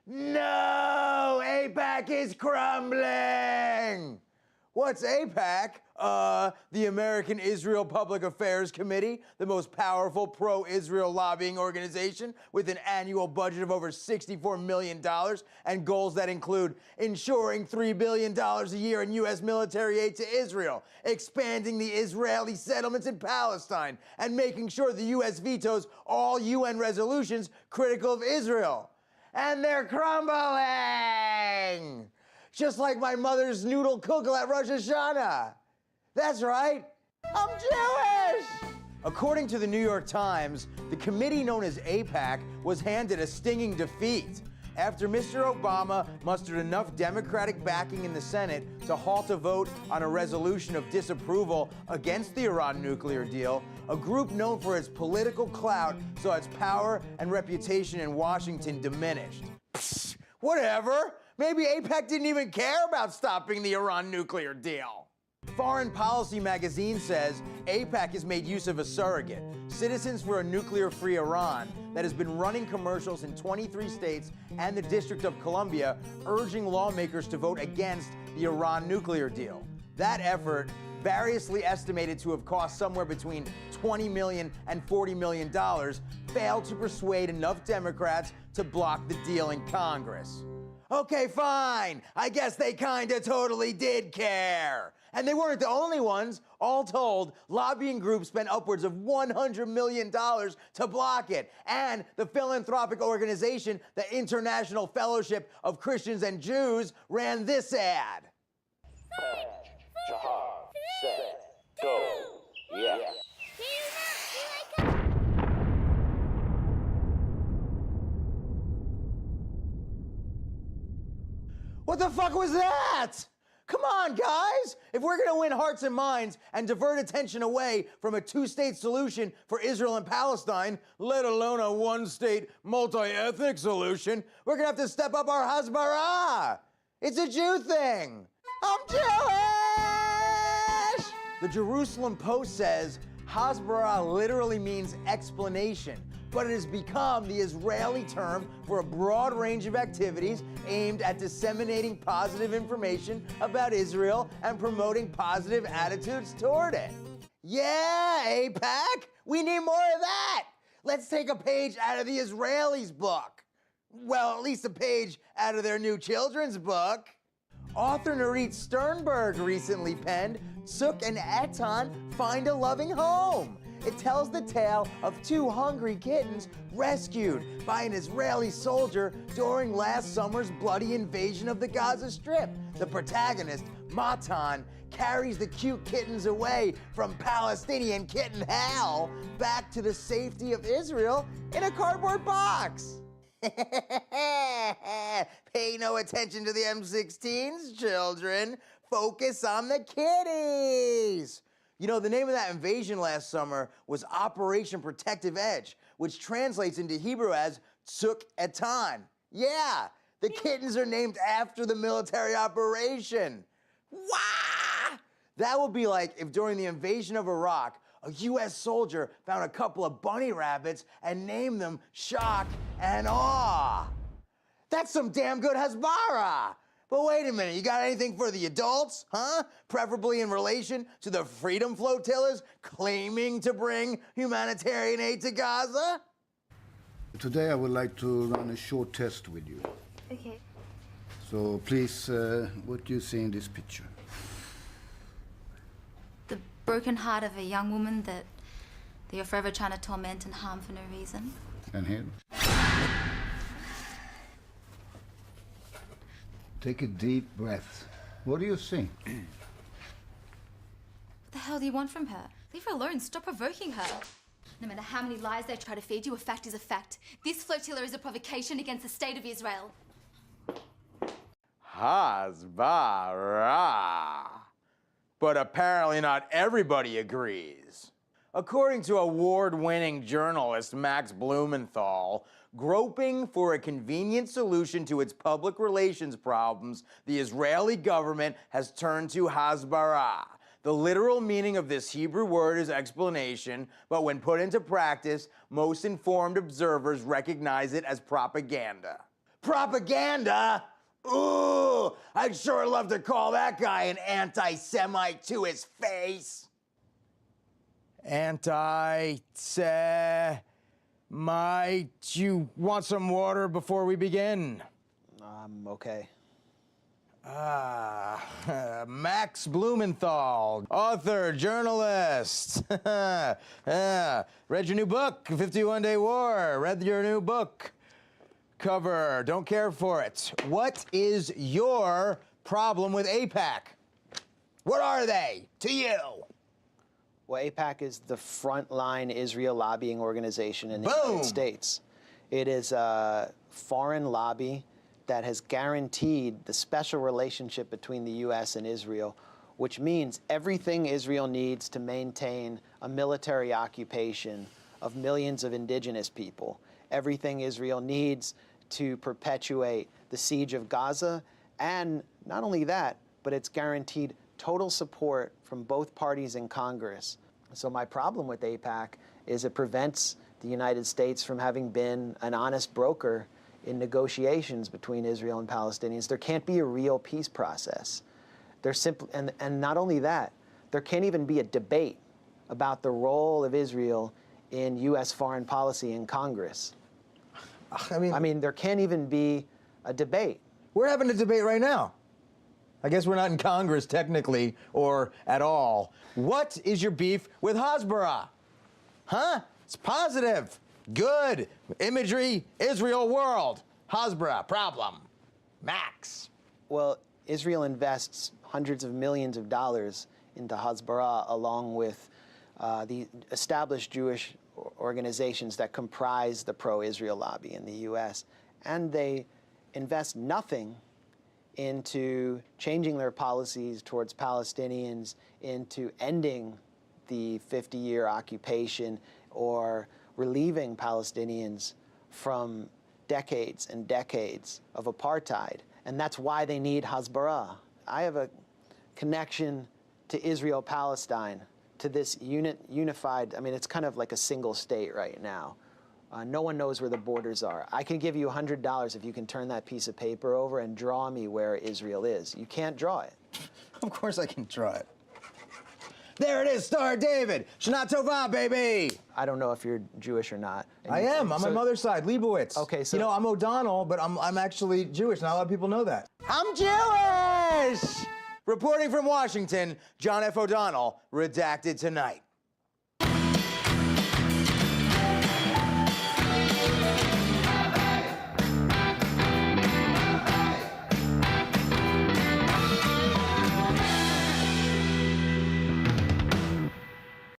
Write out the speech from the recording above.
No! AIPAC is crumbling! What's AIPAC? The American Israel Public Affairs Committee, the most powerful pro-Israel lobbying organization with an annual budget of over $64 million and goals that include ensuring $3 billion a year in U.S. military aid to Israel, expanding the Israeli settlements in Palestine, and making sure the U.S. vetoes all UN resolutions critical of Israel. And they're crumbling! Just like my mother's noodle kugel at Rosh Hashanah. That's right, I'm Jewish! According to the New York Times, the committee known as AIPAC was handed a stinging defeat after Mr. Obama mustered enough Democratic backing in the Senate to halt a vote on a resolution of disapproval against the Iran nuclear deal. A group known for its political clout saw its power and reputation in Washington diminished. Psst, whatever. Maybe AIPAC didn't even care about stopping the Iran nuclear deal. Foreign Policy magazine says AIPAC has made use of a surrogate, Citizens for a Nuclear-Free Iran, that has been running commercials in 23 states and the District of Columbia, urging lawmakers to vote against the Iran nuclear deal. That effort, variously estimated to have cost somewhere between $20 million and $40 million, failed to persuade enough Democrats to block the deal in Congress. Okay, fine. I guess they kinda totally did care. And they weren't the only ones. All told, lobbying groups spent upwards of $100 million to block it. And the philanthropic organization, the International Fellowship of Christians and Jews, ran this ad. Set, go, yeah. What the fuck was that? Come on, guys! If we're gonna win hearts and minds and divert attention away from a two-state solution for Israel and Palestine, let alone a one-state, multi-ethnic solution, we're gonna have to step up our Hasbara! It's a Jew thing! I'm Jewish! The Jerusalem Post says Hasbara literally means explanation, but it has become the Israeli term for a broad range of activities aimed at disseminating positive information about Israel and promoting positive attitudes toward it. Yeah, AIPAC, we need more of that. Let's take a page out of the Israelis' book. Well, at least a page out of their new children's book. Author Nurit Sternberg recently penned Tzuk and Etan Find a Loving Home. It tells the tale of two hungry kittens rescued by an Israeli soldier during last summer's bloody invasion of the Gaza Strip. The protagonist, Matan, carries the cute kittens away from Palestinian kitten hell back to the safety of Israel in a cardboard box. Pay no attention to the M16s, children. Focus on the kitties. You know, the name of that invasion last summer was Operation Protective Edge, which translates into Hebrew as Tzuk Etan. Yeah, the kittens are named after the military operation. Wah! That would be like if during the invasion of Iraq, a U.S. soldier found a couple of bunny rabbits and named them Shock and Awe. That's some damn good Hasbara. But wait a minute, you got anything for the adults, huh? Preferably in relation to the freedom flotillas claiming to bring humanitarian aid to Gaza? Today I would like to run a short test with you. Okay. So please, what do you see in this picture? The broken heart of a young woman that you're forever trying to torment and harm for no reason. And here? Take a deep breath. What do you see? What the hell do you want from her? Leave her alone. Stop provoking her. No matter how many lies they try to feed you, a fact is a fact. This flotilla is a provocation against the state of Israel. Hasbara. But apparently not everybody agrees. According to award-winning journalist Max Blumenthal, groping for a convenient solution to its public relations problems, the Israeli government has turned to Hasbara. The literal meaning of this Hebrew word is explanation, but when put into practice, most informed observers recognize it as propaganda. Propaganda? Ooh, I'd sure love to call that guy an anti-Semite to his face. Anti-Semite. You want some water before we begin? Okay. Max Blumenthal, author, journalist. Read your new book, 51-Day War. Read your new book. Cover, don't care for it. What is your problem with AIPAC? What are they to you? Well, AIPAC is the frontline Israel lobbying organization in the Boom. United States. It is a foreign lobby that has guaranteed the special relationship between the U.S. and Israel, which means everything Israel needs to maintain a military occupation of millions of indigenous people, everything Israel needs to perpetuate the siege of Gaza, and not only that, but it's guaranteed total support from both parties in Congress. So my problem with AIPAC is it prevents the United States from having been an honest broker in negotiations between Israel and Palestinians. There can't be a real peace process. There's simply, and not only that, there can't even be a debate about the role of Israel in U.S. foreign policy in Congress. I mean, there can't even be a debate. We're having a debate right now. I guess we're not in Congress technically or at all. What is your beef with Hasbara? Huh? It's positive. Good. Imagery, Israel world. Hasbara, problem. Max. Well, Israel invests hundreds of millions of dollars into Hasbara along with the established Jewish organizations that comprise the pro-Israel lobby in the U.S. And they invest nothing into changing their policies towards Palestinians, into ending the 50-year occupation or relieving Palestinians from decades and decades of apartheid. And that's why they need Hasbara. I have a connection to Israel-Palestine, to this unified, I mean, it's kind of like a single state right now. No one knows where the borders are. I can give you $100 if you can turn that piece of paper over and draw me where Israel is. You can't draw it. Of course I can draw it. There it is, Star David. Shana Tova, baby. I don't know if you're Jewish or not. I am. On my mother's side, Leibowitz. Okay, so... You know, I'm O'Donnell, but I'm actually Jewish. Not a lot of people know that. I'm Jewish! Reporting from Washington, John F. O'Donnell, redacted tonight.